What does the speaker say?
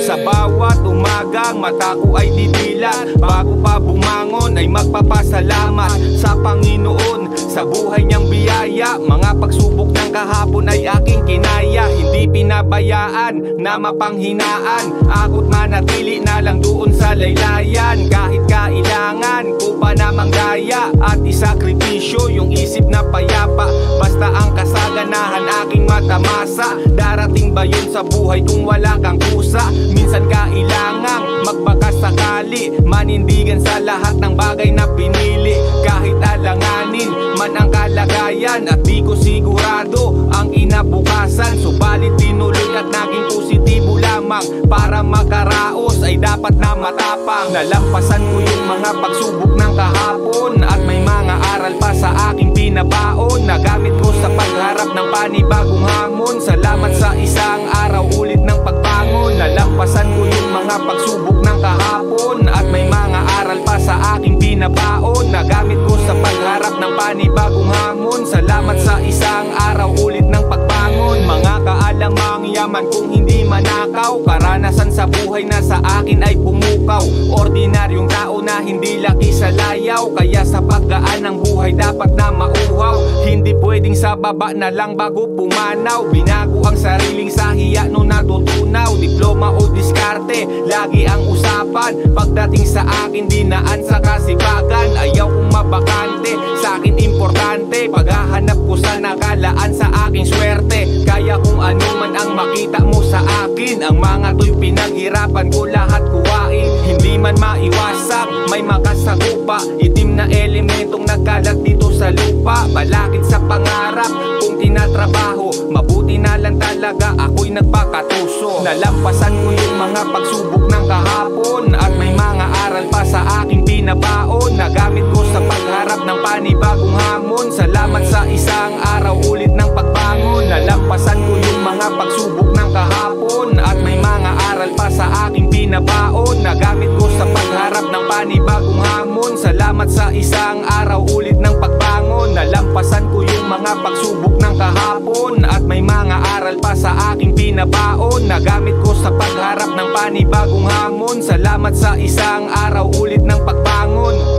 Sa bawat umagang mata ko ay didilat, bago pa bumangon ay magpapasalamat sa Panginoon sa buhay niyang biyaya. Mga pagsubok ng kahapon ay aking kinaya, hindi pinabayaan na mapanghinaan. Ako't manatili na lang doon sa laylayan, kahit kailangan ko pa na manggaya at isakripisyo yung isip na payapa. Basta ang kasaganahan aking matamasa, darating ba yun sa buhay kung wala kang kusa? Minsan kailangang magbakasakali, manindigan sa lahat ng bagay na pinili. Kahit alanganin man ang kalagayan at di ko sigurado ang inabukasan, subalit tinuloy at naging positibo lamang. Para makaraos ay dapat na matapang. Nalampasan ko yung mga pagsubok ng kahapon at may mga aral pa sa aking binabaon, nagamit ko sa pagharap ng panibagong hamon. Salamat sa isang araw ulit ng pagbangon. Nalampasan ko yung mga pagsubok ng kahapon at may mga aral pa sa aking binabaon, nagamit ko sa pagharap ng panibagong hamon. Salamat sa isang araw ulit ng pagbangon. Mga kaalamang yaman kung hindi manakaw, karanasan sa buhay na sa akin ay pumukaw. Ordinaryong tao na hindi laki sa layaw, kaya sa paggaan ng buhay dapat na mauhaw. Hindi pwedeng sa baba na lang bago pumanaw. Binago ang sariling sa hiya nung natutunaw. Diploma o diskarte, lagi ang usapan. Pagdating sa akin dinaan sa kasipagan, ayaw kong mabakante, sa akin importante paghahanap ko sa nakalaan sa aking swerte. Kaya kung ano man ang makita mo sa akin, ang mga to'y pinaghirapan ko lahat kuwain. Hindi man maiwasak, may makasagupa, itim na elementong nagkalat dito sa lupa. Balakid sa pangarap kung tinatrabaho, mabuti na lang talaga ako'y nagpakatuso. Nalampasan ko yung mga pagsubok ng kahapon at may mga aral pa sa aking binabaon, nagamit ko sa pagharap ng panibagong hamon. Salamat sa isang araw ulit ng pagbangon. Nalampasan ko yung mga pagsubok ng kahapon at may mga aral pa sa aking binabaon, nagamit ko sa pagharap ng panibagong hamon. Salamat sa isang araw ulit ng pagbangon. Nalampasan ko yung mga pagsubok ng kahapon at may mga aral pa sa aking binabaon, nagamit ko sa pagharap ng panibagong hamon. Salamat sa isang araw ulit ng pagbangon.